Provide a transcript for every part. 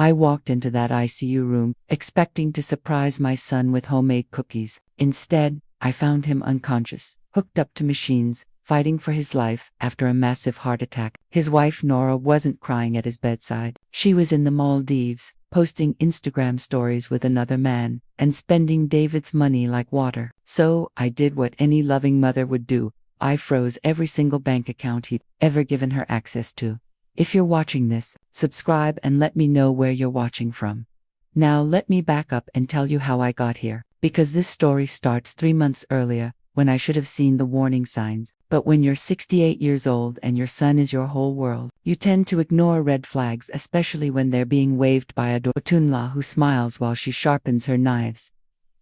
I walked into that ICU room, expecting to surprise my son with homemade cookies. Instead, I found him unconscious, hooked up to machines, fighting for his life after a massive heart attack. His wife Nora wasn't crying at his bedside. She was in the Maldives, posting Instagram stories with another man, and spending David's money like water. So, I did what any loving mother would do. I froze every single bank account he'd ever given her access to. If you're watching this, subscribe and let me know where you're watching from. Now let me back up and tell you how I got here, because this story starts 3 months earlier, when I should have seen the warning signs. But when you're 68 years old and your son is your whole world, you tend to ignore red flags, especially when they're being waved by a daughter-in-law who smiles while she sharpens her knives.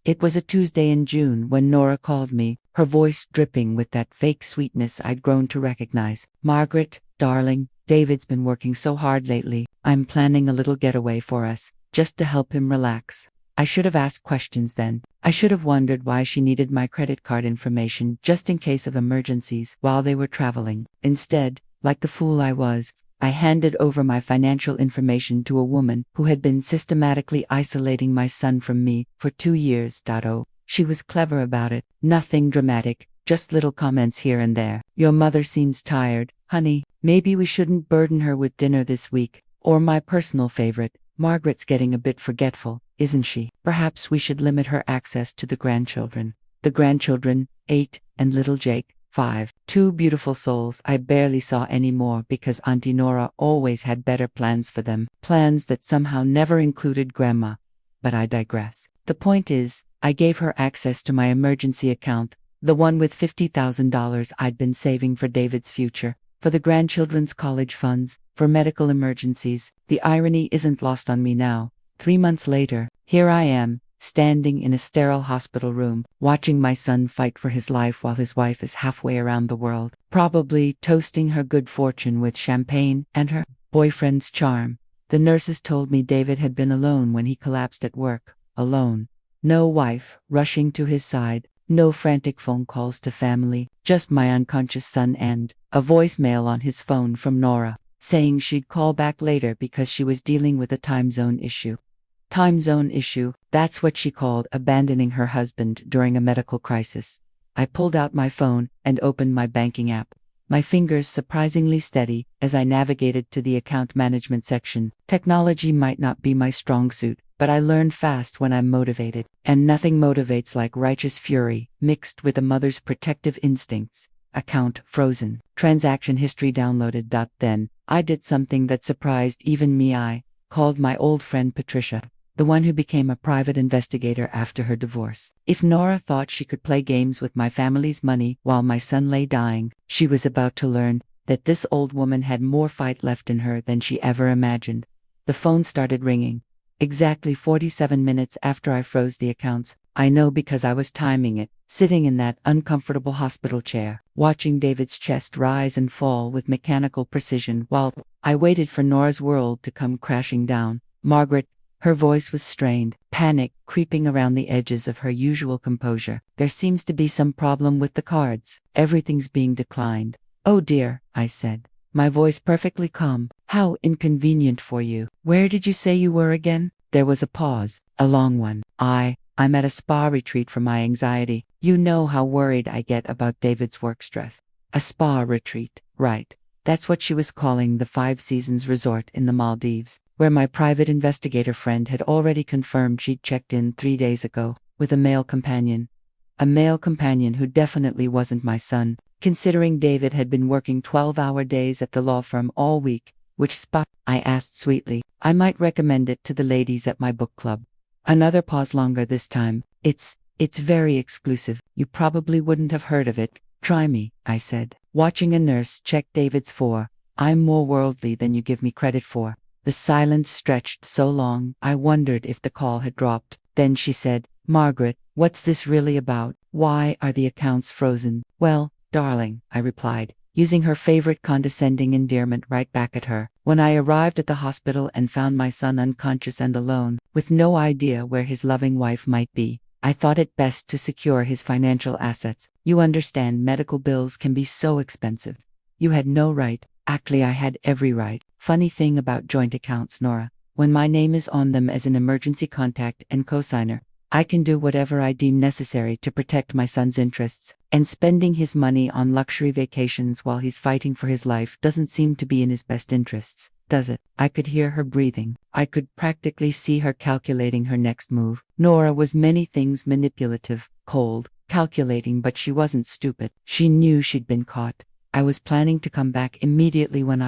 It was a Tuesday in June when Nora called me, her voice dripping with that fake sweetness I'd grown to recognize. "Margaret, darling, David's been working so hard lately. I'm planning a little getaway for us, just to help him relax." I should have asked questions then. I should have wondered why she needed my credit card information just in case of emergencies while they were traveling. Instead, like the fool I was, I handed over my financial information to a woman who had been systematically isolating my son from me for 2 years. Oh, she was clever about it. Nothing dramatic, just little comments here and there. "Your mother seems tired, honey. Maybe we shouldn't burden her with dinner this week." Or my personal favorite, "Margaret's getting a bit forgetful, isn't she? Perhaps we should limit her access to the grandchildren." The grandchildren, 8, and little Jake, 5. 2 beautiful souls I barely saw anymore because Auntie Nora always had better plans for them. Plans that somehow never included Grandma. But I digress. The point is, I gave her access to my emergency account, the one with $50,000 I'd been saving for David's future, for the grandchildren's college funds, for medical emergencies. The irony isn't lost on me now. 3 months later, here I am, standing in a sterile hospital room, watching my son fight for his life while his wife is halfway around the world, probably toasting her good fortune with champagne and her boyfriend's charm. The nurses told me David had been alone when he collapsed at work. Alone. No wife rushing to his side, no frantic phone calls to family, just my unconscious son and a voicemail on his phone from Nora, saying she'd call back later because she was dealing with a time zone issue. Time zone issue, that's what she called abandoning her husband during a medical crisis. I pulled out my phone and opened my banking app, my fingers surprisingly steady as I navigated to the account management section. Technology might not be my strong suit, but I learn fast when I'm motivated, and nothing motivates like righteous fury, mixed with a mother's protective instincts. Account frozen. Transaction history downloaded. Then, I did something that surprised even me. I called my old friend Patricia, the one who became a private investigator after her divorce. If Nora thought she could play games with my family's money while my son lay dying, she was about to learn that this old woman had more fight left in her than she ever imagined. The phone started ringing. Exactly 47 minutes after I froze the accounts. I know because I was timing it, sitting in that uncomfortable hospital chair, watching David's chest rise and fall with mechanical precision while I waited for Nora's world to come crashing down. "Margaret," her voice was strained, panic creeping around the edges of her usual composure. "There seems to be some problem with the cards. Everything's being declined." "Oh dear," I said, my voice perfectly calm. "How inconvenient for you. Where did you say you were again?" There was a pause, a long one. I'm at a spa retreat for my anxiety. You know how worried I get about David's work stress." A spa retreat, right. That's what she was calling the 5 Seasons resort in the Maldives, where my private investigator friend had already confirmed she'd checked in 3 days ago, with a male companion. A male companion who definitely wasn't my son, considering David had been working 12-hour days at the law firm all week. "Which spa?" I asked sweetly. "I might recommend it to the ladies at my book club." Another pause, longer this time. It's very exclusive. You probably wouldn't have heard of it. Try me," I said, watching a nurse check David's 4. "I'm more worldly than you give me credit for." The silence stretched so long, I wondered if the call had dropped. Then she said, "Margaret, what's this really about? Why are the accounts frozen?" "Well, darling," I replied, using her favorite condescending endearment right back at her. "When I arrived at the hospital and found my son unconscious and alone, with no idea where his loving wife might be, I thought it best to secure his financial assets. You understand, medical bills can be so expensive. You had no right." Actually, I had every right. Funny thing about joint accounts, Nora. When my name is on them as an emergency contact and cosigner, I can do whatever I deem necessary to protect my son's interests, and spending his money on luxury vacations while he's fighting for his life doesn't seem to be in his best interests, does it? I could hear her breathing. I could practically see her calculating her next move. Nora was many things: manipulative, cold, calculating, but she wasn't stupid. She knew she'd been caught. I was planning to come back immediately when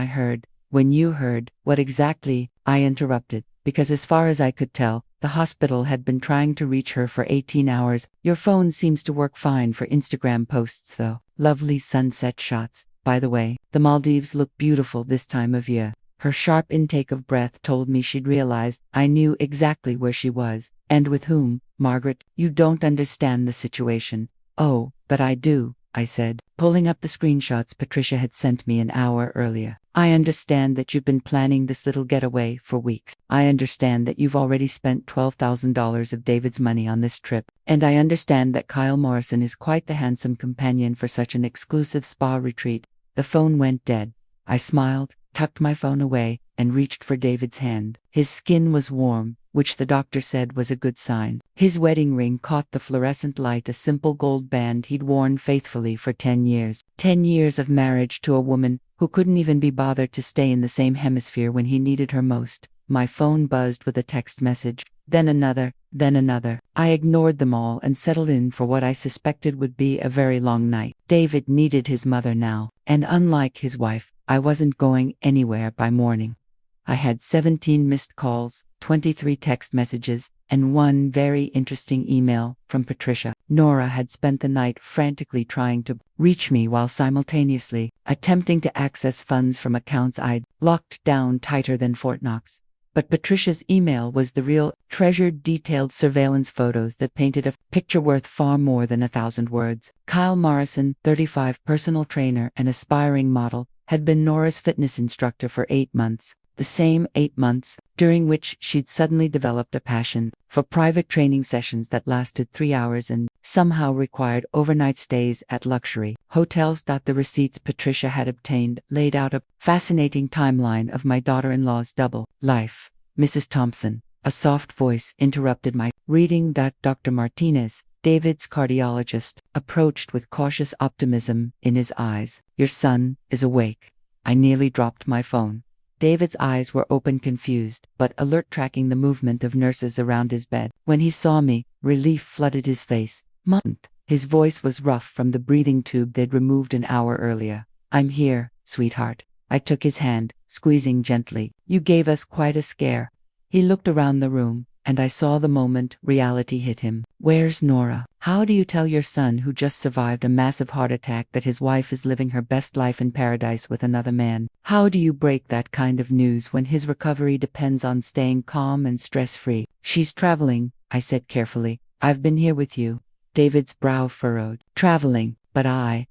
you heard. What exactly? I interrupted, because as far as I could tell, the hospital had been trying to reach her for 18 hours. Your phone seems to work fine for Instagram posts though. Lovely sunset shots, by the way. The Maldives look beautiful this time of year. Her sharp intake of breath told me she'd realized I knew exactly where she was, and with whom. Margaret, you don't understand the situation. Oh, but I do, I said, pulling up the screenshots Patricia had sent me an hour earlier. I understand that you've been planning this little getaway for weeks. I understand that you've already spent $12,000 of David's money on this trip. And I understand that Kyle Morrison is quite the handsome companion for such an exclusive spa retreat. The phone went dead. I smiled, tucked my phone away, and reached for David's hand. His skin was warm, which the doctor said was a good sign. His wedding ring caught the fluorescent light, a simple gold band he'd worn faithfully for 10 years. 10 years of marriage to a woman who couldn't even be bothered to stay in the same hemisphere when he needed her most. My phone buzzed with a text message, then another, then another. I ignored them all and settled in for what I suspected would be a very long night. David needed his mother now, and unlike his wife, I wasn't going anywhere by morning. I had 17 missed calls, 23 text messages, and one very interesting email from Patricia. Nora had spent the night frantically trying to reach me while simultaneously attempting to access funds from accounts I'd locked down tighter than Fort Knox. But Patricia's email was the real, treasured, detailed surveillance photos that painted a picture worth far more than 1,000 words. Kyle Morrison, 35, personal trainer and aspiring model, had been Nora's fitness instructor for 8 months. The same 8 months, during which she'd suddenly developed a passion for private training sessions that lasted 3 hours and somehow required overnight stays at luxury hotels. The receipts Patricia had obtained laid out a fascinating timeline of my daughter-in-law's double life. Mrs. Thompson, a soft voice interrupted my reading. Dr. Martinez, David's cardiologist, approached with cautious optimism in his eyes. Your son is awake. I nearly dropped my phone. David's eyes were open, confused, but alert, tracking the movement of nurses around his bed. When he saw me, relief flooded his face. Mom. His voice was rough from the breathing tube they'd removed an hour earlier. I'm here, sweetheart. I took his hand, squeezing gently. You gave us quite a scare. He looked around the room, and I saw the moment reality hit him. Where's Nora? How do you tell your son, who just survived a massive heart attack, that his wife is living her best life in paradise with another man? How do you break that kind of news when his recovery depends on staying calm and stress-free? She's traveling, I said carefully. I've been here with you. David's brow furrowed. Traveling, but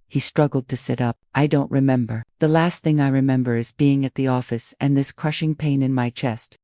he struggled to sit up. I don't remember. The last thing I remember is being at the office and this crushing pain in my chest.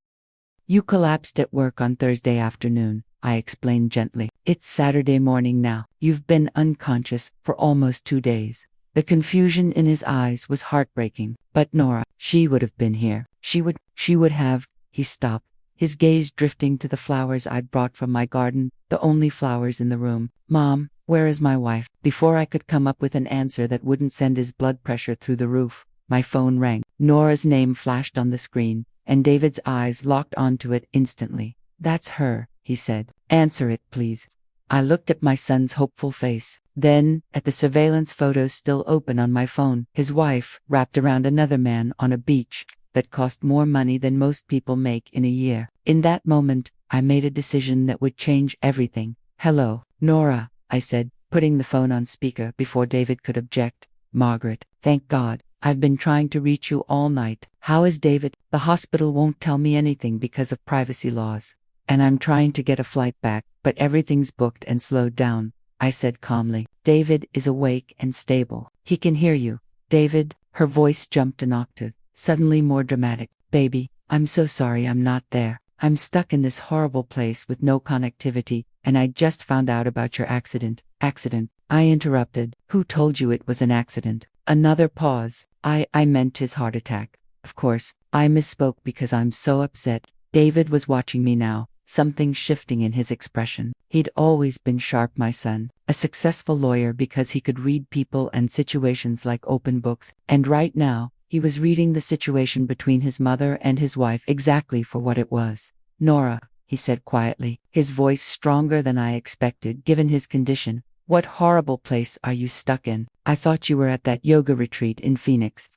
You collapsed at work on Thursday afternoon, I explained gently. It's Saturday morning now. You've been unconscious for almost 2 days. The confusion in his eyes was heartbreaking. But Nora, she would have been here. She would have. He stopped, his gaze drifting to the flowers I'd brought from my garden, the only flowers in the room. Mom, where is my wife? Before I could come up with an answer that wouldn't send his blood pressure through the roof, my phone rang. Nora's name flashed on the screen, and David's eyes locked onto it instantly. That's her, he said. Answer it, please. I looked at my son's hopeful face, then at the surveillance photos still open on my phone. His wife, wrapped around another man on a beach that cost more money than most people make in a year. In that moment, I made a decision that would change everything. Hello, Nora, I said, putting the phone on speaker before David could object. Margaret, thank God. I've been trying to reach you all night. How is David? The hospital won't tell me anything because of privacy laws. And I'm trying to get a flight back, but everything's booked and slowed down, I said calmly. David is awake and stable. He can hear you. David, her voice jumped an octave, suddenly more dramatic. Baby, I'm so sorry I'm not there. I'm stuck in this horrible place with no connectivity, and I just found out about your accident. Accident? I interrupted. Who told you it was an accident? Another pause. I meant his heart attack. Of course, I misspoke because I'm so upset. David was watching me now, something shifting in his expression. He'd always been sharp, my son, a successful lawyer because he could read people and situations like open books, and right now, he was reading the situation between his mother and his wife exactly for what it was. Nora, he said quietly, his voice stronger than I expected given his condition, what horrible place are you stuck in? I thought you were at that yoga retreat in Phoenix.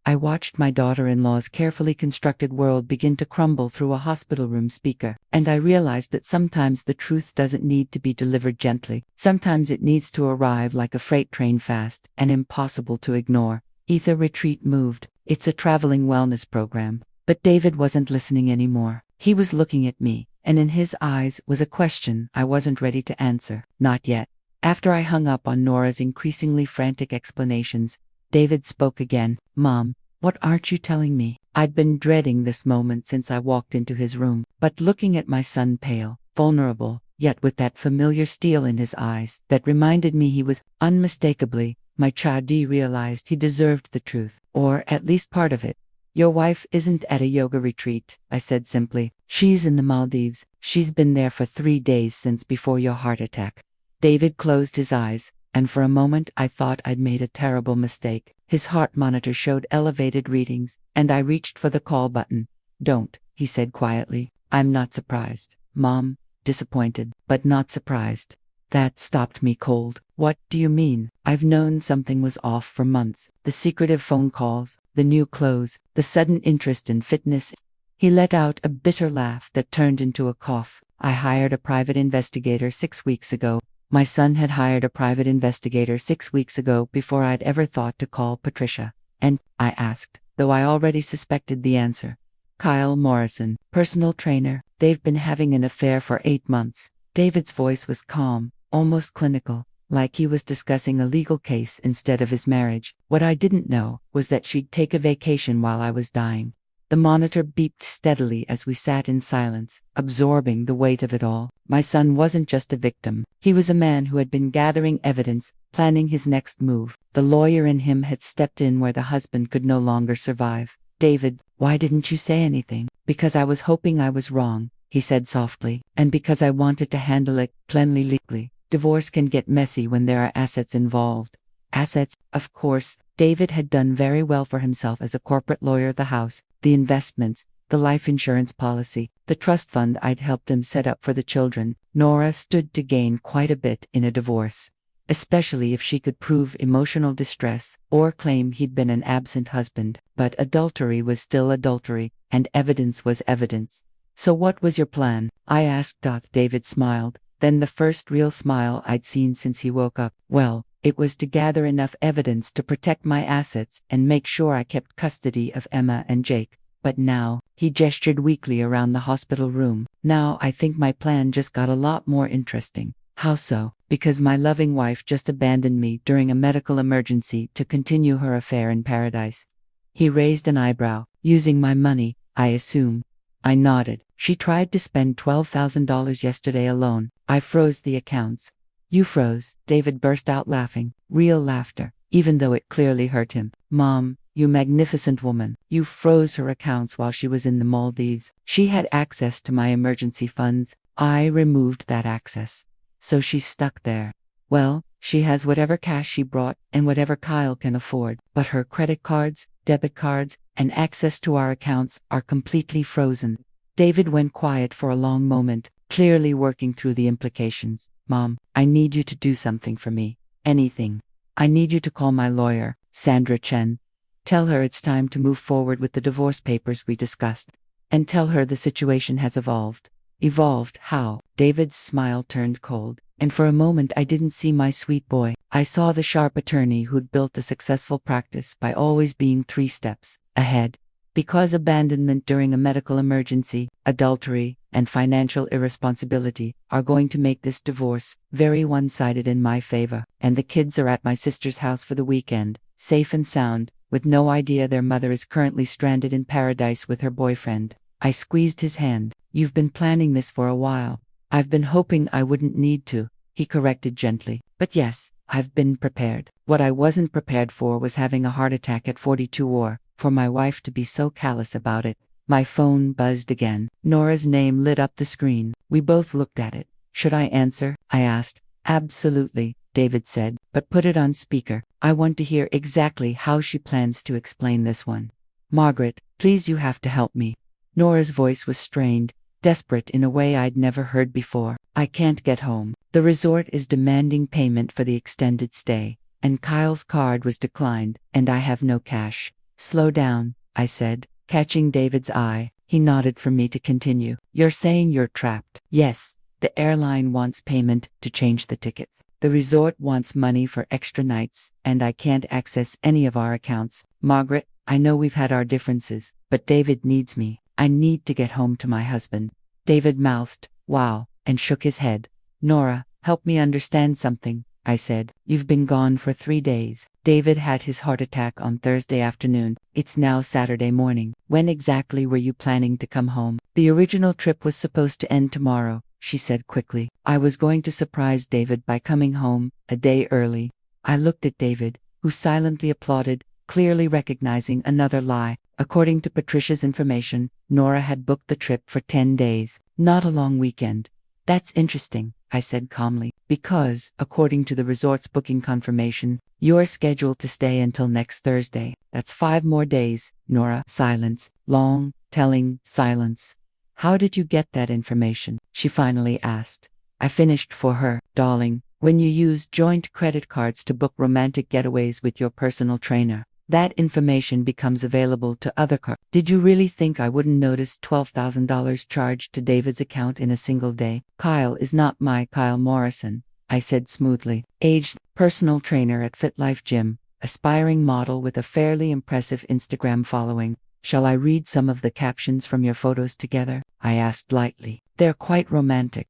I watched my daughter-in-law's carefully constructed world begin to crumble through a hospital room speaker, and I realized that sometimes the truth doesn't need to be delivered gently. Sometimes it needs to arrive like a freight train, fast and impossible to ignore. Ether Retreat moved. It's a traveling wellness program. But David wasn't listening anymore. He was looking at me, and in his eyes was a question I wasn't ready to answer. Not yet. After I hung up on Nora's increasingly frantic explanations, David spoke again. Mom, what aren't you telling me? I'd been dreading this moment since I walked into his room, but looking at my son, pale, vulnerable, yet with that familiar steel in his eyes that reminded me he was unmistakably my child, realized he deserved the truth, or at least part of it. Your wife isn't at a yoga retreat, I said simply. She's in the Maldives. She's been there for 3 days since before your heart attack. David closed his eyes, and for a moment I thought I'd made a terrible mistake. His heart monitor showed elevated readings, and I reached for the call button. Don't, he said quietly. I'm not surprised. Mom, disappointed, but not surprised. That stopped me cold. What do you mean? I've known something was off for months. The secretive phone calls, the new clothes, the sudden interest in fitness. He let out a bitter laugh that turned into a cough. I hired a private investigator 6 weeks ago. My son had hired a private investigator 6 weeks ago before I'd ever thought to call Patricia. And, I asked, though I already suspected the answer. Kyle Morrison, personal trainer. They've been having an affair for 8 months. David's voice was calm, almost clinical, like he was discussing a legal case instead of his marriage. What I didn't know was that she'd take a vacation while I was dying. The monitor beeped steadily as we sat in silence, absorbing the weight of it all. My son wasn't just a victim. He was a man who had been gathering evidence, planning his next move. The lawyer in him had stepped in where the husband could no longer survive. David, why didn't you say anything? Because I was hoping I was wrong, he said softly, and because I wanted to handle it plainly legally. Divorce can get messy when there are assets involved. Assets, of course. David had done very well for himself as a corporate lawyer. The house, the investments, the life insurance policy, the trust fund I'd helped him set up for the children. Nora stood to gain quite a bit in a divorce, especially if she could prove emotional distress or claim he'd been an absent husband. But adultery was still adultery, and evidence was evidence. So what was your plan? I asked. David smiled, then the first real smile I'd seen since he woke up. Well, it was to gather enough evidence to protect my assets and make sure I kept custody of Emma and Jake. But now, he gestured weakly around the hospital room. Now I think my plan just got a lot more interesting. How so? Because my loving wife just abandoned me during a medical emergency to continue her affair in paradise. He raised an eyebrow. Using my money, I assume. I nodded. She tried to spend $12,000 yesterday alone. I froze the accounts. You froze? David burst out laughing. Real laughter, even though it clearly hurt him. Mom, you magnificent woman. You froze her accounts while she was in the Maldives. She had access to my emergency funds. I removed that access. So she's stuck there. Well, she has whatever cash she brought and whatever Kyle can afford, but her credit cards, debit cards, and access to our accounts are completely frozen. David went quiet for a long moment, clearly working through the implications. Mom, I need you to do something for me. Anything. I need you to call my lawyer, Sandra Chen. Tell her it's time to move forward with the divorce papers we discussed. And tell her the situation has evolved. Evolved how? David's smile turned cold, and for a moment I didn't see my sweet boy. I saw the sharp attorney who'd built a successful practice by always being 3 steps ahead. Because abandonment during a medical emergency, adultery, and financial irresponsibility are going to make this divorce very one-sided in my favor, and the kids are at my sister's house for the weekend, safe and sound, with no idea their mother is currently stranded in paradise with her boyfriend. I squeezed his hand. You've been planning this for a while. I've been hoping I wouldn't need to, he corrected gently. But yes, I've been prepared. What I wasn't prepared for was having a heart attack at 42 or for my wife to be so callous about it. My phone buzzed again. Nora's name lit up the screen. We both looked at it. Should I answer? I asked. Absolutely, David said, but put it on speaker. I want to hear exactly how she plans to explain this one. Margaret, please, you have to help me. Nora's voice was strained, desperate in a way I'd never heard before. I can't get home. The resort is demanding payment for the extended stay, and Kyle's card was declined, and I have no cash. Slow down, I said, catching David's eye. He nodded for me to continue. You're saying you're trapped? Yes. The airline wants payment to change the tickets. The resort wants money for extra nights, and I can't access any of our accounts. Margaret, I know we've had our differences, but David needs me. I need to get home to my husband. David mouthed, wow, and shook his head. Nora, help me understand something, I said. You've been gone for 3 days. David had his heart attack on Thursday afternoon. It's now Saturday morning. When exactly were you planning to come home? The original trip was supposed to end tomorrow, she said quickly. I was going to surprise David by coming home a day early. I looked at David, who silently applauded, clearly recognizing another lie. According to Patricia's information, Nora had booked the trip for 10 days, not a long weekend. That's interesting, I said calmly, because, according to the resort's booking confirmation, you're scheduled to stay until next Thursday. That's 5 more days. Nora, silence, long, telling silence. How did you get that information? She finally asked. I finished for her, darling. When you use joint credit cards to book romantic getaways with your personal trainer, that information becomes available to other cards. Did you really think I wouldn't notice $12,000 charged to David's account in a single day? Kyle is not my Kyle Morrison, I said smoothly. Aged personal trainer at FitLife Gym, aspiring model with a fairly impressive Instagram following. Shall I read some of the captions from your photos together? I asked lightly. They're quite romantic.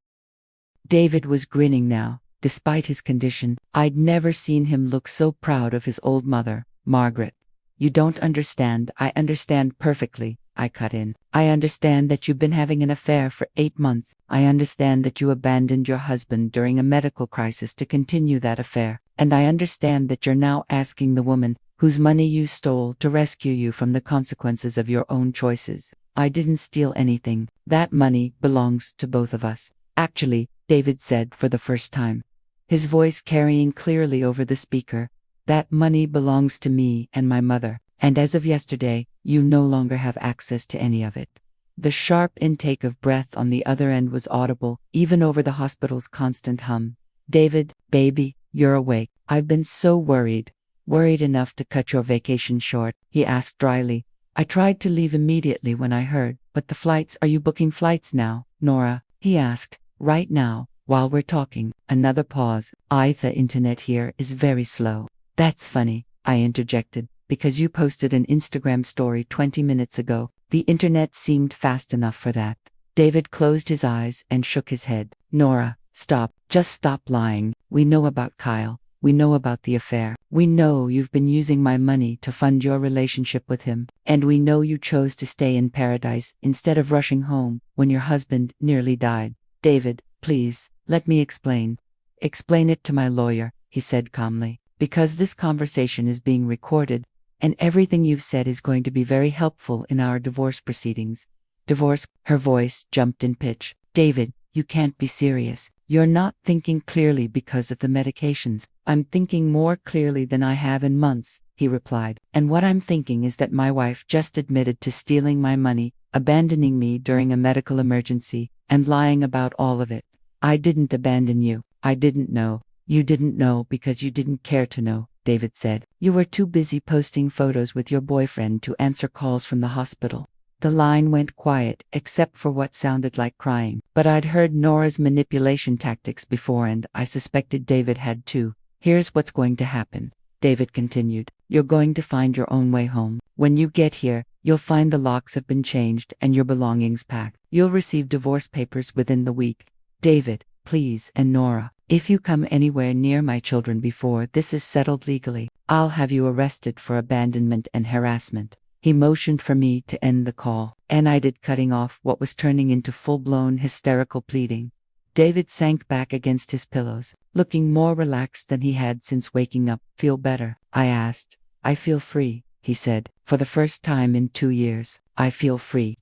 David was grinning now, despite his condition. I'd never seen him look so proud of his old mother. Margaret, you don't understand. I understand perfectly, I cut in. I understand that you've been having an affair for 8 months. I understand that you abandoned your husband during a medical crisis to continue that affair. And I understand that you're now asking the woman whose money you stole to rescue you from the consequences of your own choices. I didn't steal anything. That money belongs to both of us. Actually, David said for the first time, his voice carrying clearly over the speaker. That money belongs to me and my mother, and as of yesterday, you no longer have access to any of it. The sharp intake of breath on the other end was audible, even over the hospital's constant hum. David, baby, you're awake. I've been so worried. Worried enough to cut your vacation short, he asked dryly. I tried to leave immediately when I heard, but the flights, are you booking flights now, Nora? He asked. Right now, while we're talking. Another pause. The internet here is very slow. That's funny, I interjected, because you posted an Instagram story 20 minutes ago. The internet seemed fast enough for that. David closed his eyes and shook his head. Nora, stop. Just stop lying. We know about Kyle. We know about the affair. We know you've been using my money to fund your relationship with him. And we know you chose to stay in paradise instead of rushing home when your husband nearly died. David, please, let me explain. Explain it to my lawyer, he said calmly. Because this conversation is being recorded, and everything you've said is going to be very helpful in our divorce proceedings. Divorce? Her voice jumped in pitch. David, you can't be serious. You're not thinking clearly because of the medications. I'm thinking more clearly than I have in months, he replied. And what I'm thinking is that my wife just admitted to stealing my money, abandoning me during a medical emergency, and lying about all of it. I didn't abandon you. I didn't know. You didn't know because you didn't care to know, David said. You were too busy posting photos with your boyfriend to answer calls from the hospital. The line went quiet, except for what sounded like crying. But I'd heard Nora's manipulation tactics before, and I suspected David had too. Here's what's going to happen, David continued. You're going to find your own way home. When you get here, you'll find the locks have been changed and your belongings packed. You'll receive divorce papers within the week. David, please, and Nora, if you come anywhere near my children before this is settled legally, I'll have you arrested for abandonment and harassment. He motioned for me to end the call, and I did, cutting off what was turning into full-blown hysterical pleading. David sank back against his pillows, looking more relaxed than he had since waking up. Feel better? I asked. I feel free, he said. For the first time in 2 years, I feel free.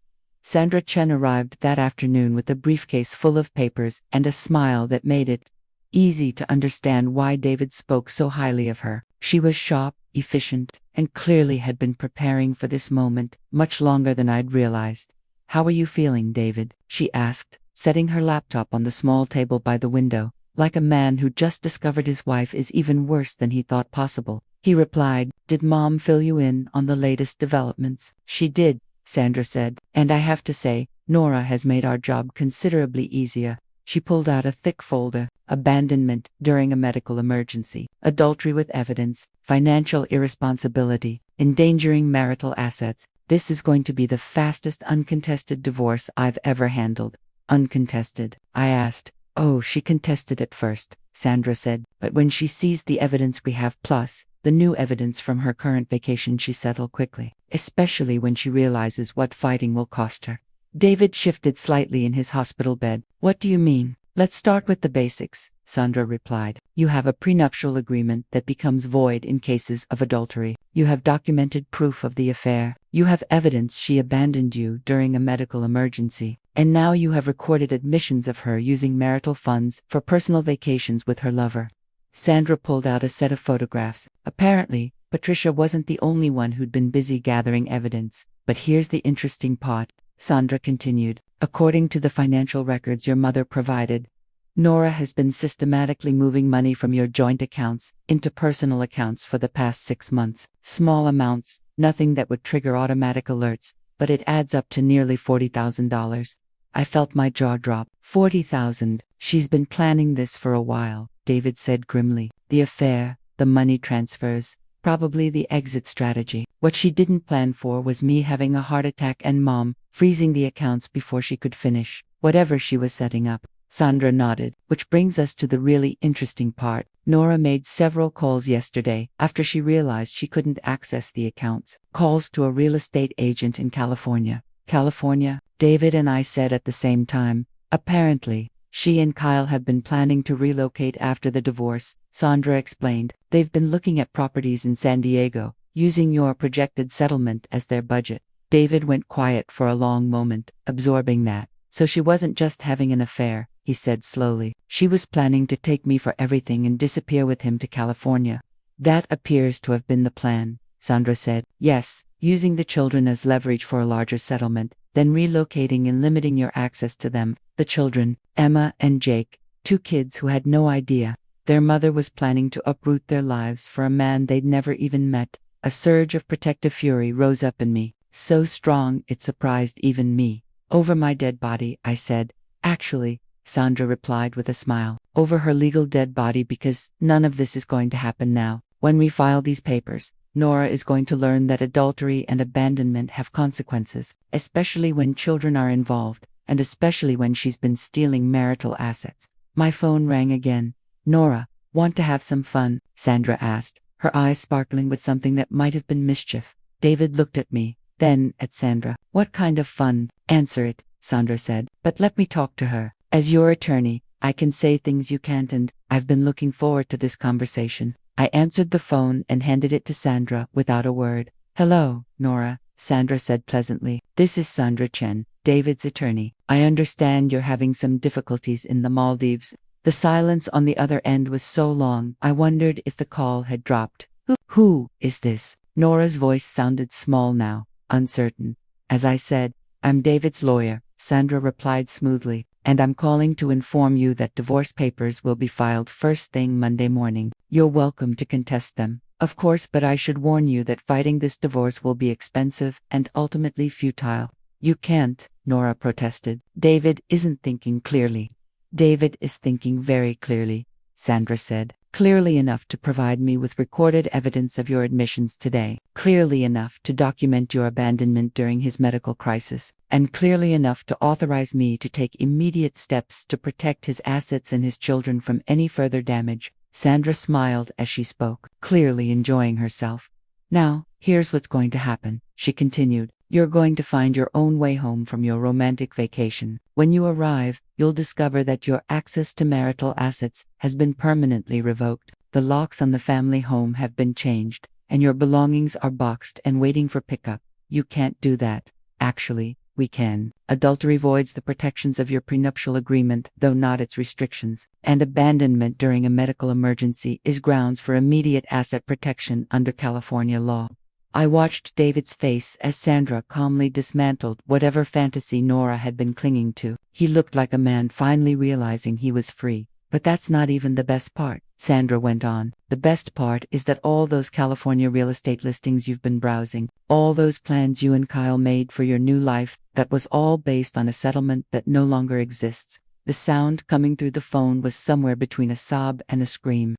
Sandra Chen arrived that afternoon with a briefcase full of papers and a smile that made it easy to understand why David spoke so highly of her. She was sharp, efficient, and clearly had been preparing for this moment much longer than I'd realized. "How are you feeling, David?" she asked, setting her laptop on the small table by the window. Like a man who just discovered his wife is even worse than he thought possible, he replied. "Did Mom fill you in on the latest developments?" "She did," Sandra said, "and I have to say, Nora has made our job considerably easier." She pulled out a thick folder: abandonment during a medical emergency, adultery with evidence, financial irresponsibility, endangering marital assets. "This is going to be the fastest uncontested divorce I've ever handled." "Uncontested?" I asked. "Oh, she contested at first," Sandra said, "but when she sees the evidence we have plus the new evidence from her current vacation, she settled quickly, especially when she realizes what fighting will cost her." David shifted slightly in his hospital bed. "What do you mean?" "Let's start with the basics," Sandra replied. "You have a prenuptial agreement that becomes void in cases of adultery. You have documented proof of the affair. You have evidence she abandoned you during a medical emergency. And now you have recorded admissions of her using marital funds for personal vacations with her lover." Sandra pulled out a set of photographs. Apparently, Patricia wasn't the only one who'd been busy gathering evidence. "But here's the interesting part," Sandra continued. "According to the financial records your mother provided, Nora has been systematically moving money from your joint accounts into personal accounts for the past 6 months. Small amounts, nothing that would trigger automatic alerts, but it adds up to nearly $40,000. I felt my jaw drop. 40,000. "She's been planning this for a while," David said grimly. "The affair, the money transfers, probably the exit strategy. What she didn't plan for was me having a heart attack and Mom freezing the accounts before she could finish whatever she was setting up." Sandra nodded. "Which brings us to the really interesting part. Nora made several calls yesterday after she realized she couldn't access the accounts. Calls to a real estate agent in California." "California?" David and I said at the same time. "Apparently, she and Kyle have been planning to relocate after the divorce," Sandra explained. "They've been looking at properties in San Diego, using your projected settlement as their budget." David went quiet for a long moment, absorbing that. "So she wasn't just having an affair," he said slowly. "She was planning to take me for everything and disappear with him to California." "That appears to have been the plan," Sandra said. "Yes, using the children as leverage for a larger settlement, then relocating and limiting your access to them." The children, Emma and Jake, 2 kids who had no idea their mother was planning to uproot their lives for a man they'd never even met. A surge of protective fury rose up in me, so strong it surprised even me. "Over my dead body," I said. "Actually," Sandra replied with a smile, "over her legal dead body, because none of this is going to happen now. When we file these papers, Nora is going to learn that adultery and abandonment have consequences, especially when children are involved, and especially when she's been stealing marital assets." My phone rang again. "Nora, want to have some fun?" Sandra asked, her eyes sparkling with something that might have been mischief. David looked at me, then at Sandra. "What kind of fun?" "Answer it," Sandra said. "But let me talk to her. As your attorney, I can say things you can't, and I've been looking forward to this conversation." I answered the phone and handed it to Sandra without a word. "Hello, Nora," Sandra said pleasantly. "This is Sandra Chen, David's attorney. I understand you're having some difficulties in the Maldives." The silence on the other end was so long, I wondered if the call had dropped. Who is this?" Nora's voice sounded small now, uncertain. "As I said, I'm David's lawyer," Sandra replied smoothly, "and I'm calling to inform you that divorce papers will be filed first thing Monday morning. You're welcome to contest them, of course, but I should warn you that fighting this divorce will be expensive and ultimately futile." "You can't," Nora protested. "David isn't thinking clearly." "David is thinking very clearly," Sandra said. "Clearly enough to provide me with recorded evidence of your admissions today, clearly enough to document your abandonment during his medical crisis, and clearly enough to authorize me to take immediate steps to protect his assets and his children from any further damage." Sandra smiled as she spoke, clearly enjoying herself. "Now, here's what's going to happen," she continued. "You're going to find your own way home from your romantic vacation. When you arrive, you'll discover that your access to marital assets has been permanently revoked. The locks on the family home have been changed, and your belongings are boxed and waiting for pickup. You can't do that. Actually, we can. Adultery voids the protections of your prenuptial agreement, though not its restrictions, and abandonment during a medical emergency is grounds for immediate asset protection under California law. I watched David's face as Sandra calmly dismantled whatever fantasy Nora had been clinging to. He looked like a man finally realizing he was free. But that's not even the best part, Sandra went on. The best part is that all those California real estate listings you've been browsing, all those plans you and Kyle made for your new life, that was all based on a settlement that no longer exists. The sound coming through the phone was somewhere between a sob and a scream.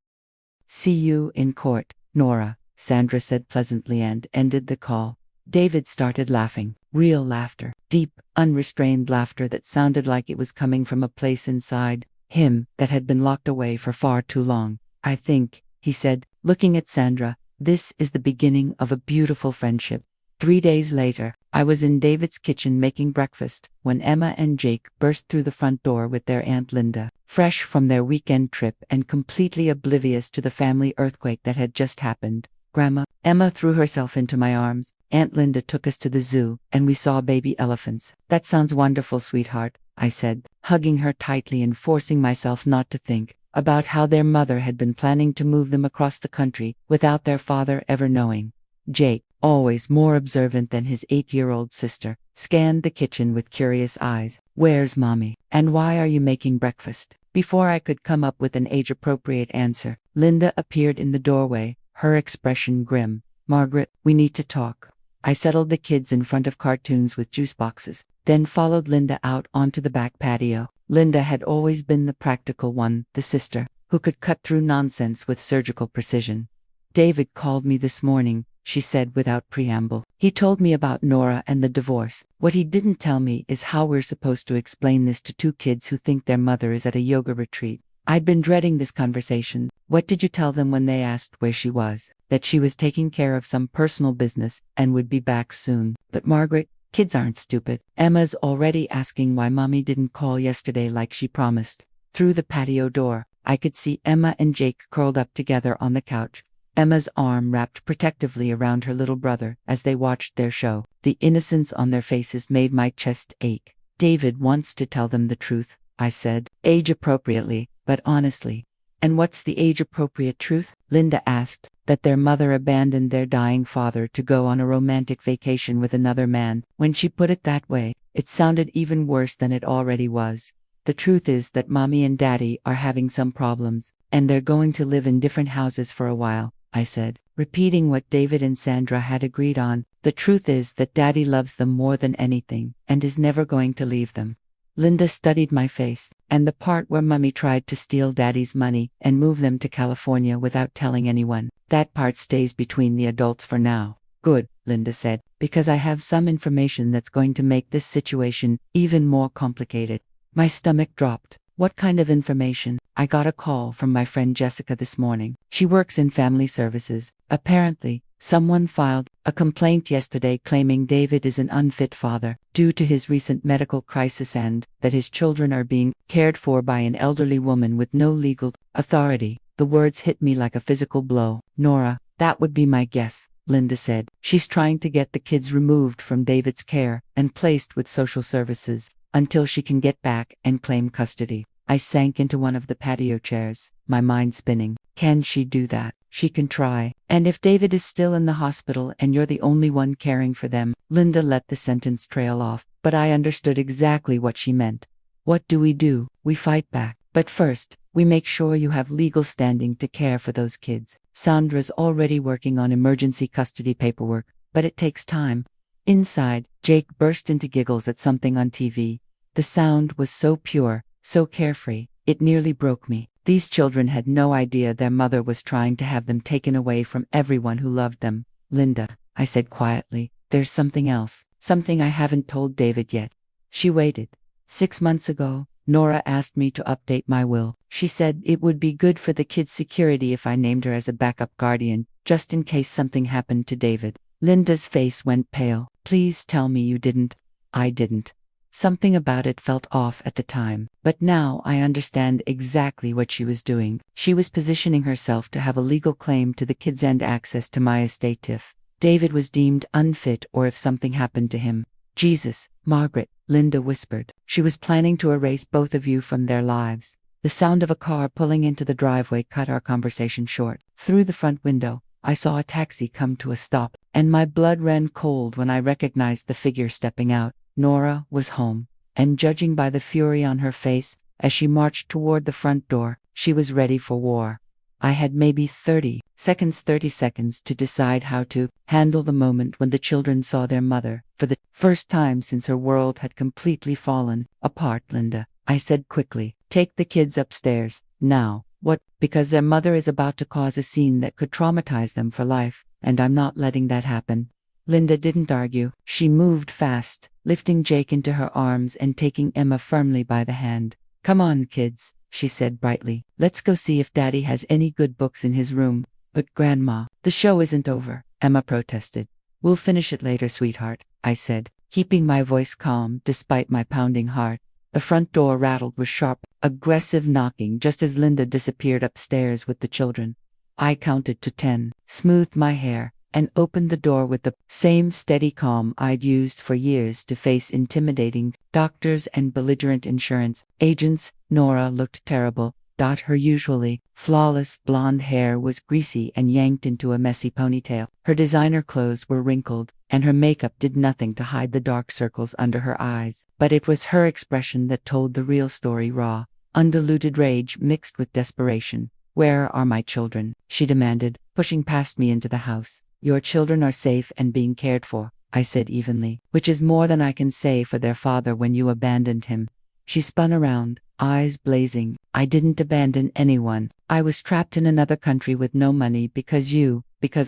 See you in court, Nora, Sandra said pleasantly and ended the call. David started laughing, real laughter, deep, unrestrained laughter that sounded like it was coming from a place inside him that had been locked away for far too long. I think, he said, looking at Sandra, this is the beginning of a beautiful friendship. 3 days later, I was in David's kitchen making breakfast when Emma and Jake burst through the front door with their Aunt Linda, fresh from their weekend trip and completely oblivious to the family earthquake that had just happened. Grandma, Emma threw herself into my arms. Aunt Linda took us to the zoo, and we saw baby elephants. That sounds wonderful, sweetheart, I said, hugging her tightly and forcing myself not to think about how their mother had been planning to move them across the country without their father ever knowing. Jake, always more observant than his 8-year-old sister, scanned the kitchen with curious eyes. Where's Mommy? And why are you making breakfast? Before I could come up with an age-appropriate answer, Linda appeared in the doorway, her expression grim. Margaret, we need to talk. I settled the kids in front of cartoons with juice boxes, then followed Linda out onto the back patio. Linda had always been the practical one, the sister, who could cut through nonsense with surgical precision. David called me this morning, she said without preamble. He told me about Nora and the divorce. What he didn't tell me is how we're supposed to explain this to 2 kids who think their mother is at a yoga retreat. I'd been dreading this conversation. What did you tell them when they asked where she was? That she was taking care of some personal business and would be back soon. But Margaret, kids aren't stupid. Emma's already asking why Mommy didn't call yesterday like she promised. Through the patio door, I could see Emma and Jake curled up together on the couch. Emma's arm wrapped protectively around her little brother as they watched their show. The innocence on their faces made my chest ache. David wants to tell them the truth, I said, age-appropriately, but honestly. And what's the age-appropriate truth? Linda asked. That their mother abandoned their dying father to go on a romantic vacation with another man. When she put it that way, it sounded even worse than it already was. The truth is that Mommy and Daddy are having some problems, and they're going to live in different houses for a while, I said, repeating what David and Sandra had agreed on. The truth is that Daddy loves them more than anything, and is never going to leave them. Linda studied my face, and the part where Mommy tried to steal Daddy's money and move them to California without telling anyone. That part stays between the adults for now. Good, Linda said, because I have some information that's going to make this situation even more complicated. My stomach dropped. What kind of information? I got a call from my friend Jessica this morning. She works in family services. Apparently, someone filed a complaint yesterday claiming David is an unfit father due to his recent medical crisis and that his children are being cared for by an elderly woman with no legal authority. The words hit me like a physical blow. Nora, that would be my guess, Linda said. She's trying to get the kids removed from David's care and placed with social services until she can get back and claim custody. I sank into one of the patio chairs, my mind spinning. Can she do that? She can try. And if David is still in the hospital and you're the only one caring for them, Linda let the sentence trail off, but I understood exactly what she meant. What do? We fight back. But first, we make sure you have legal standing to care for those kids. Sandra's already working on emergency custody paperwork, but it takes time. Inside, Jake burst into giggles at something on TV. The sound was so pure, so carefree, it nearly broke me. These children had no idea their mother was trying to have them taken away from everyone who loved them. Linda, I said quietly, there's something else, something I haven't told David yet. She waited. 6 months ago, Nora asked me to update my will. She said it would be good for the kids' security if I named her as a backup guardian, just in case something happened to David. Linda's face went pale. Please tell me you didn't. I didn't. Something about it felt off at the time, but now I understand exactly what she was doing. She was positioning herself to have a legal claim to the kids and access to my estate if David was deemed unfit or if something happened to him. Jesus, Margaret, Linda whispered. She was planning to erase both of you from their lives. The sound of a car pulling into the driveway cut our conversation short. Through the front window, I saw a taxi come to a stop, and my blood ran cold when I recognized the figure stepping out. Nora was home, and judging by the fury on her face, as she marched toward the front door, she was ready for war. I had maybe 30 seconds to decide how to handle the moment when the children saw their mother, for the first time since her world had completely fallen apart. Linda, I said quickly, take the kids upstairs, now. What? Because their mother is about to cause a scene that could traumatize them for life, and I'm not letting that happen. Linda didn't argue. She moved fast, lifting Jake into her arms and taking Emma firmly by the hand. Come on, kids, she said brightly. Let's go see if Daddy has any good books in his room. But Grandma, the show isn't over, Emma protested. We'll finish it later, sweetheart, I said, keeping my voice calm despite my pounding heart. The front door rattled with sharp, aggressive knocking just as Linda disappeared upstairs with the children. I counted to 10, smoothed my hair, and opened the door with the same steady calm I'd used for years to face intimidating doctors and belligerent insurance agents. Nora looked terrible. Her usually flawless blonde hair was greasy and yanked into a messy ponytail. Her designer clothes were wrinkled, and her makeup did nothing to hide the dark circles under her eyes. But it was her expression that told the real story, raw, undiluted rage mixed with desperation. Where are my children? She demanded, pushing past me into the house. Your children are safe and being cared for, I said evenly, which is more than I can say for their father when you abandoned him. She spun around, eyes blazing. I didn't abandon anyone. I was trapped in another country with no money because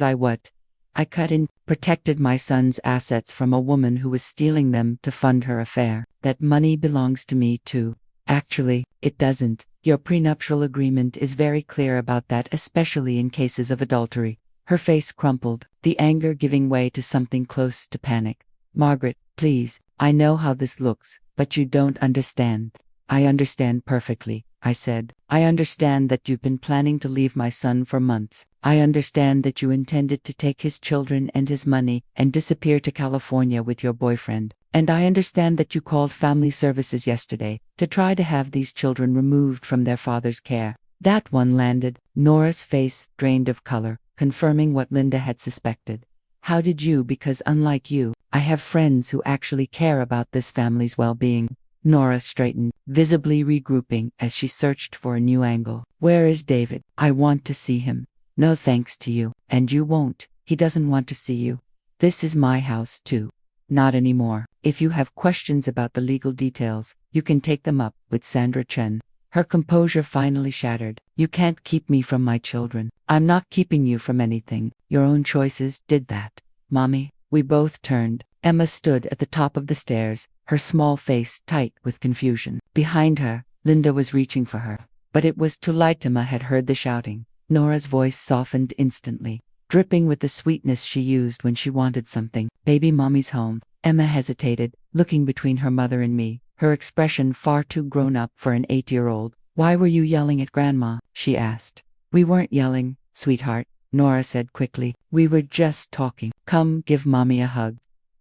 I what? I cut in, protected my son's assets from a woman who was stealing them to fund her affair. That money belongs to me too. Actually, it doesn't. Your prenuptial agreement is very clear about that, especially in cases of adultery. Her face crumpled, the anger giving way to something close to panic. Margaret, please, I know how this looks, but you don't understand. I understand perfectly, I said. I understand that you've been planning to leave my son for months. I understand that you intended to take his children and his money and disappear to California with your boyfriend. And I understand that you called family services yesterday to try to have these children removed from their father's care. That one landed. Nora's face drained of color, confirming what Linda had suspected. How did you? Because unlike you, I have friends who actually care about this family's well-being. Nora straightened, visibly regrouping as she searched for a new angle. Where is David? I want to see him. No thanks to you. And you won't. He doesn't want to see you. This is my house too. Not anymore. If you have questions about the legal details, you can take them up with Sandra Chen. Her composure finally shattered. You can't keep me from my children. I'm not keeping you from anything. Your own choices did that. Mommy, we both turned. Emma stood at the top of the stairs, her small face tight with confusion. Behind her, Linda was reaching for her. But it was too late. Emma had heard the shouting. Nora's voice softened instantly, dripping with the sweetness she used when she wanted something. Baby mommy's home. Emma hesitated, looking between her mother and me, her expression far too grown up for an 8-year-old. Why were you yelling at Grandma? She asked. We weren't yelling, sweetheart, Nora said quickly. We were just talking. Come, give Mommy a hug.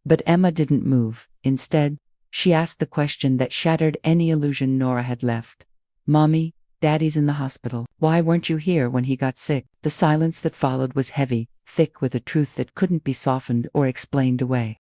But Emma didn't move. Instead, she asked the question that shattered any illusion Nora had left. Mommy, Daddy's in the hospital. Why weren't you here when he got sick? The silence that followed was heavy, thick with a truth that couldn't be softened or explained away.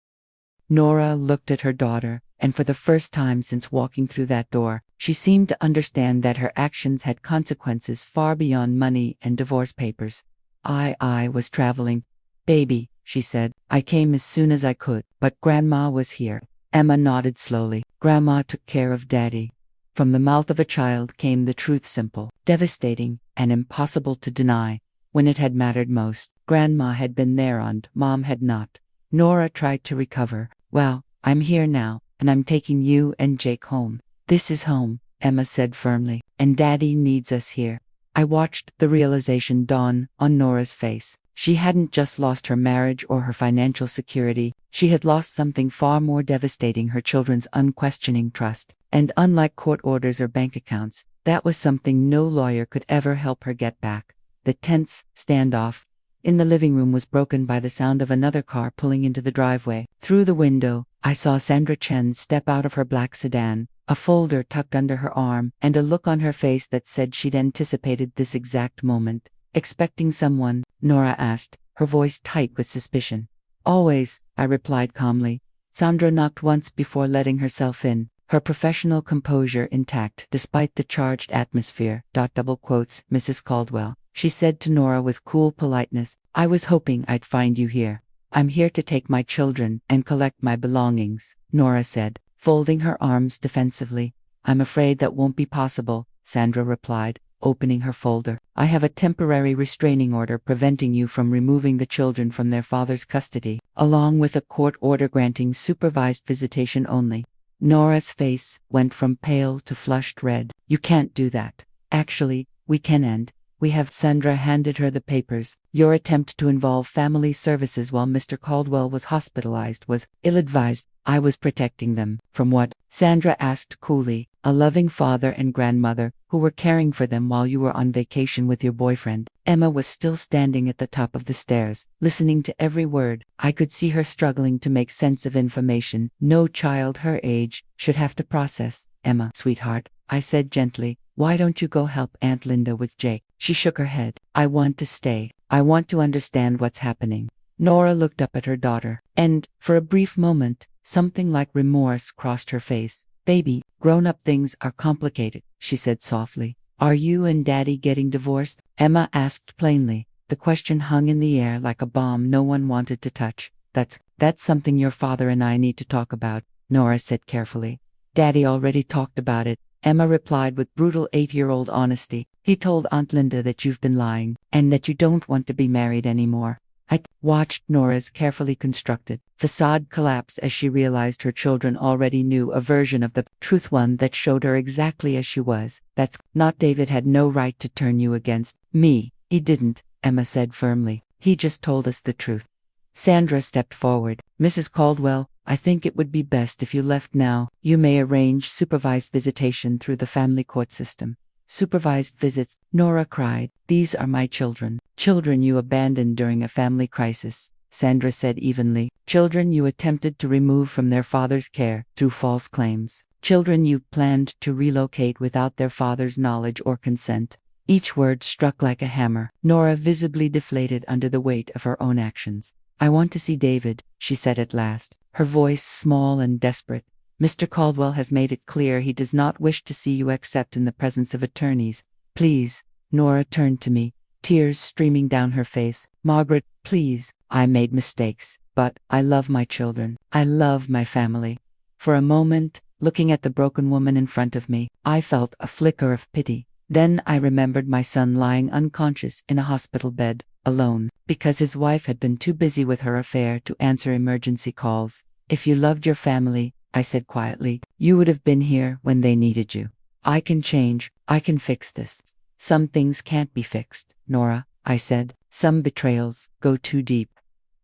Nora looked at her daughter, and for the first time since walking through that door, she seemed to understand that her actions had consequences far beyond money and divorce papers. I was traveling. Baby, she said. I came as soon as I could, but Grandma was here. Emma nodded slowly. Grandma took care of Daddy. From the mouth of a child came the truth, simple, devastating, and impossible to deny. When it had mattered most, Grandma had been there and Mom had not. Nora tried to recover. Well, I'm here now, and I'm taking you and Jake home. This is home, Emma said firmly, and Daddy needs us here. I watched the realization dawn on Nora's face. She hadn't just lost her marriage or her financial security, she had lost something far more devastating, her children's unquestioning trust. And unlike court orders or bank accounts, that was something no lawyer could ever help her get back. The tense standoff in the living room was broken by the sound of another car pulling into the driveway. Through the window, I saw Sandra Chen step out of her black sedan, a folder tucked under her arm, and a look on her face that said she'd anticipated this exact moment. "Expecting someone?" Nora asked, her voice tight with suspicion. "Always," I replied calmly. Sandra knocked once before letting herself in, her professional composure intact despite the charged atmosphere. Double quotes, "Mrs. Caldwell," she said to Nora with cool politeness, "I was hoping I'd find you here." "I'm here to take my children and collect my belongings," Nora said, folding her arms defensively. "I'm afraid that won't be possible," Sandra replied, opening her folder. "I have a temporary restraining order preventing you from removing the children from their father's custody, along with a court order granting supervised visitation only." Nora's face went from pale to flushed red. "You can't do that." "Actually, we can, and we have." Sandra handed her the papers. "Your attempt to involve family services while Mr. Caldwell was hospitalized was ill-advised. I was protecting them." "From what?" Sandra asked coolly. "A loving father and grandmother who were caring for them while you were on vacation with your boyfriend." Emma was still standing at the top of the stairs, listening to every word. I could see her struggling to make sense of information no child her age should have to process. "Emma, sweetheart," I said gently, "why don't you go help Aunt Linda with Jake?" She shook her head. "I want to stay. I want to understand what's happening." Nora looked up at her daughter, and, for a brief moment, something like remorse crossed her face. "Baby, grown-up things are complicated," she said softly. "Are you and Daddy getting divorced?" Emma asked plainly. The question hung in the air like a bomb no one wanted to touch. That's something your father and I need to talk about," Nora said carefully. "Daddy already talked about it," Emma replied with brutal 8-year-old honesty. "He told Aunt Linda that you've been lying, and that you don't want to be married anymore." I watched Nora's carefully constructed facade collapse as she realized her children already knew a version of the truth, one that showed her exactly as she was. "That's not. David had no right to turn you against me." "He didn't," Emma said firmly. "He just told us the truth." Sandra stepped forward. "Mrs. Caldwell, I think it would be best if you left now. You may arrange supervised visitation through the family court system." "Supervised visits?" Nora cried. "These are my children. Children you abandoned during a family crisis," Sandra said evenly. "Children you attempted to remove from their father's care through false claims. Children you planned to relocate without their father's knowledge or consent." Each word struck like a hammer, Nora visibly deflated under the weight of her own actions. "I want to see David," she said at last, her voice small and desperate. "Mr. Caldwell has made it clear he does not wish to see you except in the presence of attorneys. Please." Nora turned to me, tears streaming down her face. "Margaret, please. I made mistakes, but I love my children. I love my family." For a moment, looking at the broken woman in front of me, I felt a flicker of pity. Then I remembered my son lying unconscious in a hospital bed, alone, because his wife had been too busy with her affair to answer emergency calls. "If you loved your family," I said quietly, "you would have been here when they needed you. I can change. I can fix this." "Some things can't be fixed, Nora," I said. "Some betrayals go too deep."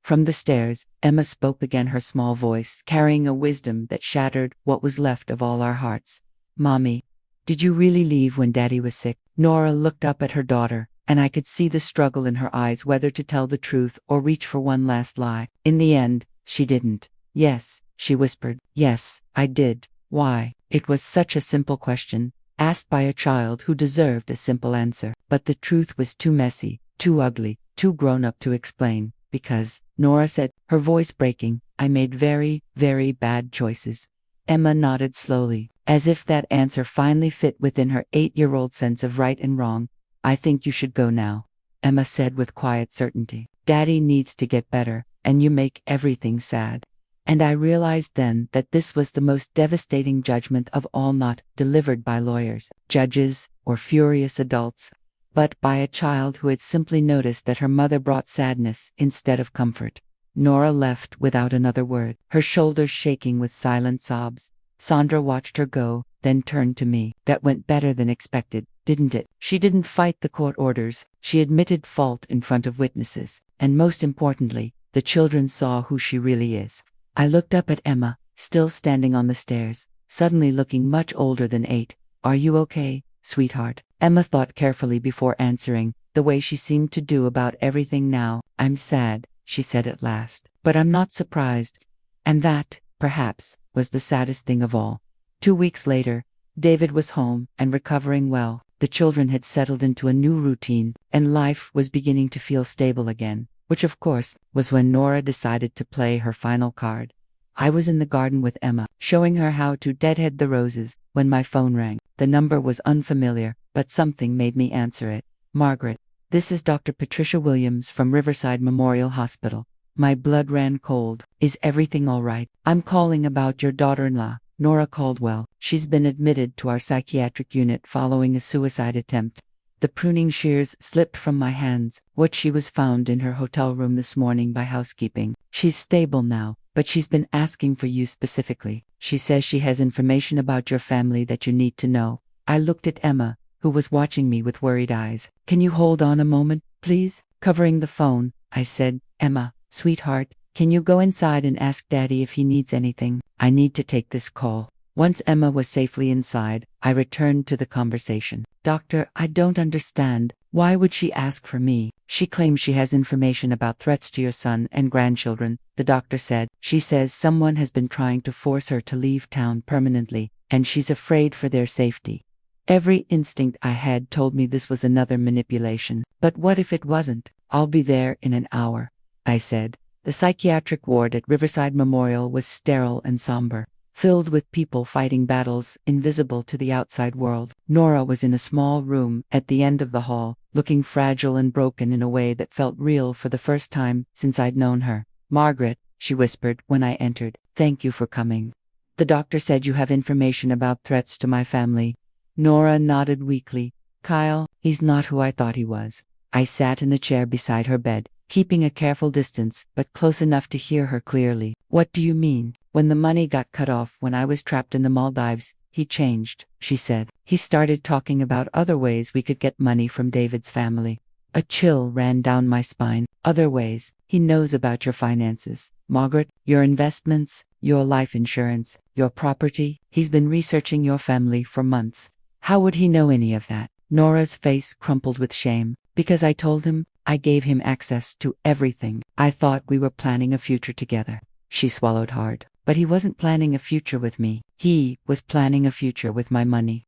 From the stairs, Emma spoke again, her small voice carrying a wisdom that shattered what was left of all our hearts. "Mommy, did you really leave when Daddy was sick?" Nora looked up at her daughter, and I could see the struggle in her eyes whether to tell the truth or reach for one last lie. In the end, she didn't. "Yes," she whispered. "Yes, I did." Why? It was such a simple question, asked by a child who deserved a simple answer. But the truth was too messy, too ugly, too grown-up to explain. "Because," Nora said, her voice breaking, "I made very, very bad choices." Emma nodded slowly, as if that answer finally fit within her 8-year-old sense of right and wrong. "I think you should go now," Emma said with quiet certainty. "Daddy needs to get better, and you make everything sad." And I realized then that this was the most devastating judgment of all, not delivered by lawyers, judges, or furious adults, but by a child who had simply noticed that her mother brought sadness instead of comfort. Nora left without another word, her shoulders shaking with silent sobs. Sandra watched her go, then turned to me. "That went better than expected, didn't it?" She didn't fight the court orders, she admitted fault in front of witnesses, and most importantly, the children saw who she really is. I looked up at Emma, still standing on the stairs, suddenly looking much older than 8. "Are you okay, sweetheart?" Emma thought carefully before answering, the way she seemed to do about everything now. I'm sad, she said at last, but I'm not surprised. And that, perhaps, was the saddest thing of all. 2 weeks later, David was home and recovering well. The children had settled into a new routine, and life was beginning to feel stable again, which of course was when Nora decided to play her final card. I was in the garden with Emma, showing her how to deadhead the roses, when my phone rang. The number was unfamiliar, but something made me answer it. Margaret, this is Dr. Patricia Williams from Riverside Memorial Hospital. My blood ran cold. Is everything all right? I'm calling about your daughter-in-law, Nora Caldwell. She's been admitted to our psychiatric unit following a suicide attempt. The pruning shears slipped from my hands. She was found in her hotel room this morning by housekeeping. She's stable now, but she's been asking for you specifically. She says she has information about your family that you need to know. I looked at Emma, who was watching me with worried eyes. Can you hold on a moment, please? Covering the phone, I said, Emma, sweetheart, can you go inside and ask Daddy if he needs anything? I need to take this call. Once Emma was safely inside, I returned to the conversation. Doctor, I don't understand. Why would she ask for me? She claims she has information about threats to your son and grandchildren, the doctor said. She says someone has been trying to force her to leave town permanently, and she's afraid for their safety. Every instinct I had told me this was another manipulation. But what if it wasn't? I'll be there in an hour, I said. The psychiatric ward at Riverside Memorial was sterile and somber, filled with people fighting battles invisible to the outside world. Nora was in a small room at the end of the hall, looking fragile and broken in a way that felt real for the first time since I'd known her. Margaret, she whispered when I entered, thank you for coming. The doctor said you have information about threats to my family. Nora nodded weakly. Kyle, he's not who I thought he was. I sat in the chair beside her bed, keeping a careful distance, but close enough to hear her clearly. What do you mean? When the money got cut off when I was trapped in the Maldives, he changed, she said. He started talking about other ways we could get money from David's family. A chill ran down my spine. Other ways. He knows about your finances, Margaret, your investments, your life insurance, your property. He's been researching your family for months. How would he know any of that? Nora's face crumpled with shame. Because I told him, I gave him access to everything. I thought we were planning a future together. She swallowed hard. But he wasn't planning a future with me. He was planning a future with my money.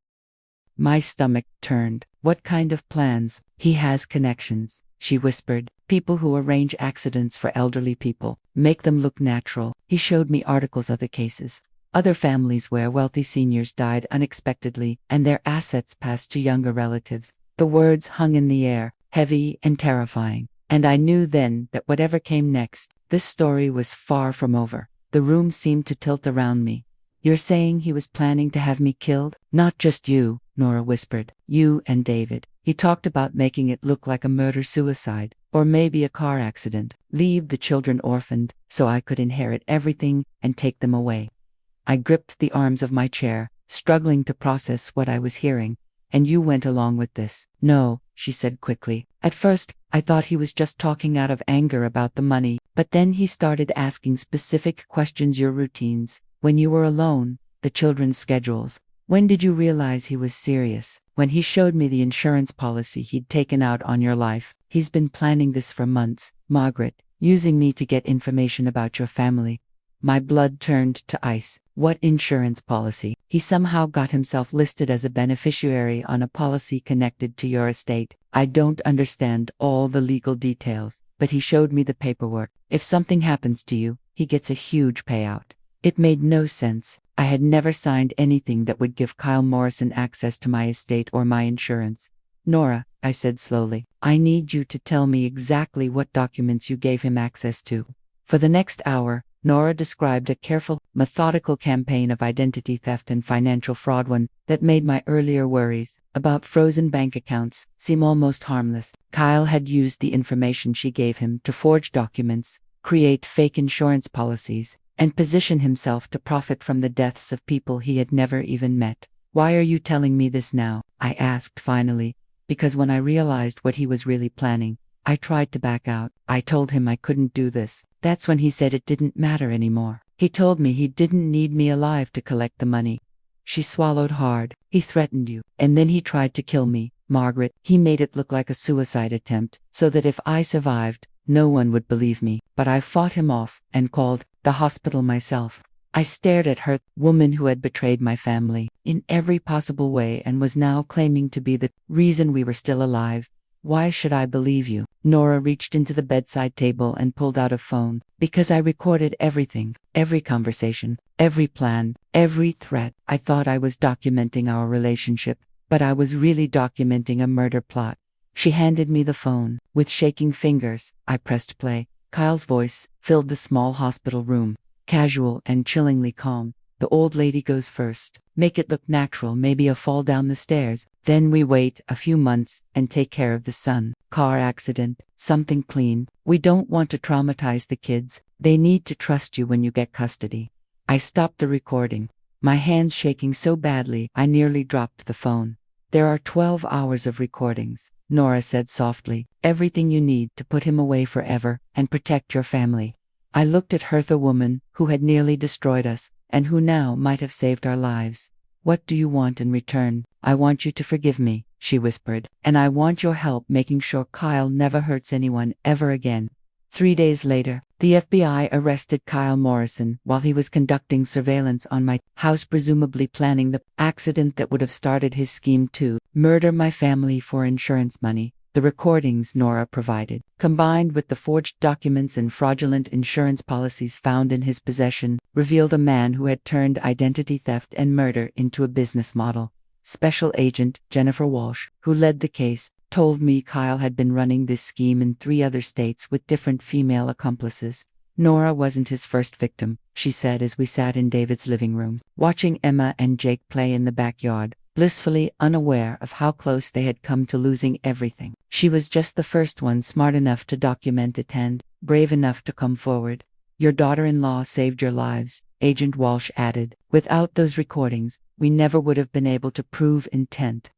My stomach turned. What kind of plans? He has connections, she whispered. People who arrange accidents for elderly people, make them look natural. He showed me articles of the cases. Other families where wealthy seniors died unexpectedly and their assets passed to younger relatives. The words hung in the air, heavy and terrifying. And I knew then that whatever came next, this story was far from over. The room seemed to tilt around me. You're saying he was planning to have me killed? Not just you, Nora whispered. You and David. He talked about making it look like a murder-suicide, or maybe a car accident. Leave the children orphaned, so I could inherit everything and take them away. I gripped the arms of my chair, struggling to process what I was hearing. And you went along with this? No, she said quickly. At first, I thought he was just talking out of anger about the money, but then he started asking specific questions. Your routines, when you were alone, the children's schedules. When did you realize he was serious? When he showed me the insurance policy he'd taken out on your life. He's been planning this for months, Margaret, using me to get information about your family. My blood turned to ice. What insurance policy? He somehow got himself listed as a beneficiary on a policy connected to your estate. I don't understand all the legal details, but he showed me the paperwork. If something happens to you, he gets a huge payout. It made no sense. I had never signed anything that would give Kyle Morrison access to my estate or my insurance. Nora, I said slowly, I need you to tell me exactly what documents you gave him access to. For the next hour, Nora described a careful, methodical campaign of identity theft and financial fraud, one that made my earlier worries about frozen bank accounts seem almost harmless. Kyle had used the information she gave him to forge documents, create fake insurance policies, and position himself to profit from the deaths of people he had never even met. Why are you telling me this now? I asked finally, because when I realized what he was really planning, I tried to back out. I told him I couldn't do this. That's when he said it didn't matter anymore. He told me he didn't need me alive to collect the money. She swallowed hard. He threatened you, and then he tried to kill me, Margaret. He made it look like a suicide attempt, so that if I survived, No one would believe me, but I fought him off and called the hospital myself. I stared at her, woman who had betrayed my family in every possible way and was now claiming to be the reason we were still alive. Why should I believe you? Nora reached into the bedside table and pulled out a phone. Because I recorded everything, every conversation, every plan, every threat. I thought I was documenting our relationship, but I was really documenting a murder plot. She handed me the phone. With shaking fingers, I pressed play. Kyle's voice filled the small hospital room, casual and chillingly calm. The old lady goes first. Make it look natural, maybe a fall down the stairs. Then we wait a few months and take care of the son. Car accident, something clean. We don't want to traumatize the kids. They need to trust you when you get custody. I stopped the recording, my hands shaking so badly I nearly dropped the phone. There are 12 hours of recordings, Nora said softly. Everything you need to put him away forever and protect your family. I looked at her, the woman who had nearly destroyed us, and who now might have saved our lives. What do you want in return? I want you to forgive me, she whispered, and I want your help making sure Kyle never hurts anyone ever again. 3 days later, the FBI arrested Kyle Morrison while he was conducting surveillance on my house, presumably planning the accident that would have started his scheme to murder my family for insurance money. The recordings Nora provided, combined with the forged documents and fraudulent insurance policies found in his possession, revealed a man who had turned identity theft and murder into a business model. Special Agent Jennifer Walsh, who led the case, told me Kyle had been running this scheme in 3 other states with different female accomplices. Nora wasn't his first victim, she said as we sat in David's living room, watching Emma and Jake play in the backyard, blissfully unaware of how close they had come to losing everything. She was just the first one smart enough to document it and brave enough to come forward. Your daughter-in-law saved your lives, Agent Walsh added. Without those recordings, we never would have been able to prove intent.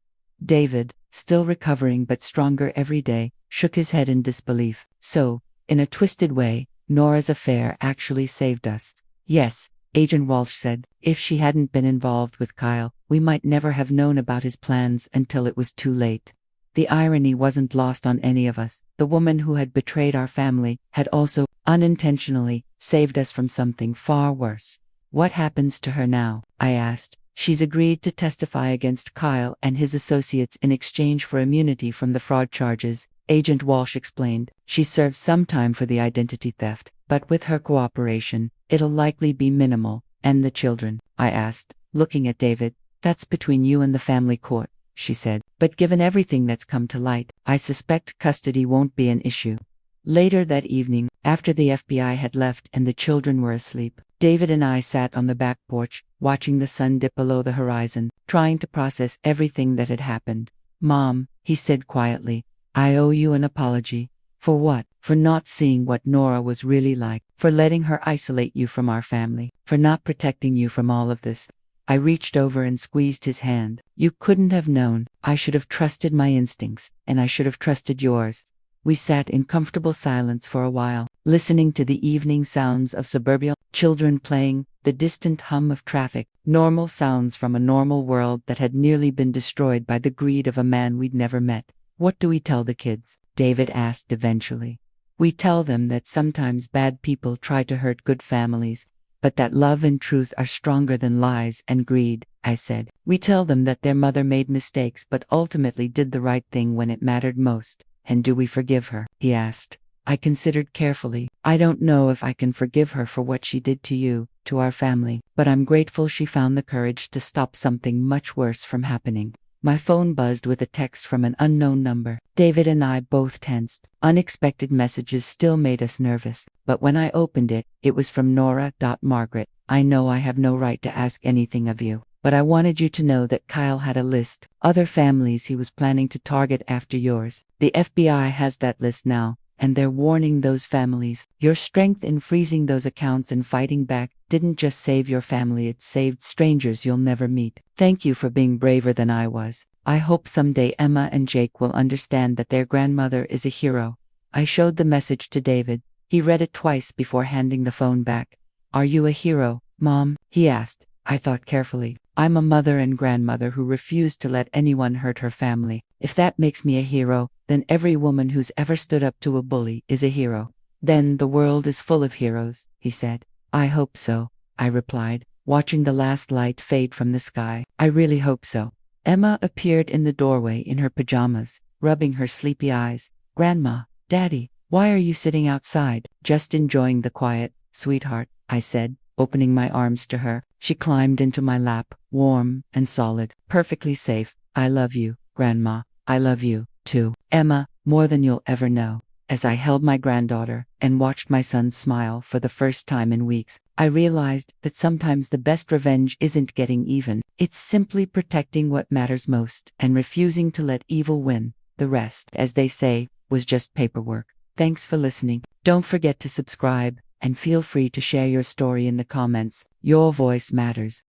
David, still recovering but stronger every day, shook his head in disbelief. So, in a twisted way, Nora's affair actually saved us. Yes, Agent Walsh said. If she hadn't been involved with Kyle, we might never have known about his plans until it was too late. The irony wasn't lost on any of us. The woman who had betrayed our family had also, unintentionally, saved us from something far worse. What happens to her now? I asked. She's agreed to testify against Kyle and his associates in exchange for immunity from the fraud charges, Agent Walsh explained. She served some time for the identity theft, but with her cooperation, it'll likely be minimal. And the children? I asked, looking at David. That's between you and the family court, she said. But given everything that's come to light, I suspect custody won't be an issue. Later that evening, after the FBI had left and the children were asleep, David and I sat on the back porch, watching the sun dip below the horizon, trying to process everything that had happened. Mom, he said quietly, I owe you an apology. For what? For not seeing what Nora was really like, for letting her isolate you from our family, for not protecting you from all of this. I reached over and squeezed his hand. You couldn't have known. I should have trusted my instincts, and I should have trusted yours. We sat in comfortable silence for a while, listening to the evening sounds of suburbia, children playing, the distant hum of traffic, normal sounds from a normal world that had nearly been destroyed by the greed of a man we'd never met. What do we tell the kids? David asked eventually. We tell them that sometimes bad people try to hurt good families, but that love and truth are stronger than lies and greed, I said. We tell them that their mother made mistakes but ultimately did the right thing when it mattered most. And do we forgive her? He asked. I considered carefully. I don't know if I can forgive her for what she did to you, to our family, but I'm grateful she found the courage to stop something much worse from happening. My phone buzzed with a text from an unknown number. David and I both tensed. Unexpected messages still made us nervous, but when I opened it, it was from Nora. Margaret, I know I have no right to ask anything of you, but I wanted you to know that Kyle had a list, other families he was planning to target after yours. The FBI has that list now, and they're warning those families. Your strength in freezing those accounts and fighting back didn't just save your family, it saved strangers you'll never meet. Thank you for being braver than I was. I hope someday Emma and Jake will understand that their grandmother is a hero. I showed the message to David. He read it twice before handing the phone back. Are you a hero, Mom? He asked. I thought carefully. I'm a mother and grandmother who refused to let anyone hurt her family. If that makes me a hero, then every woman who's ever stood up to a bully is a hero. Then the world is full of heroes, he said. I hope so, I replied, watching the last light fade from the sky. I really hope so. Emma appeared in the doorway in her pajamas, rubbing her sleepy eyes. Grandma, Daddy, why are you sitting outside? Just enjoying the quiet, sweetheart, I said, opening my arms to her. She climbed into my lap, warm and solid, perfectly safe. I love you, Grandma. I love you, too. Emma, more than you'll ever know. As I held my granddaughter and watched my son smile for the first time in weeks, I realized that sometimes the best revenge isn't getting even. It's simply protecting what matters most and refusing to let evil win. The rest, as they say, was just paperwork. Thanks for listening. Don't forget to subscribe and feel free to share your story in the comments. Your voice matters.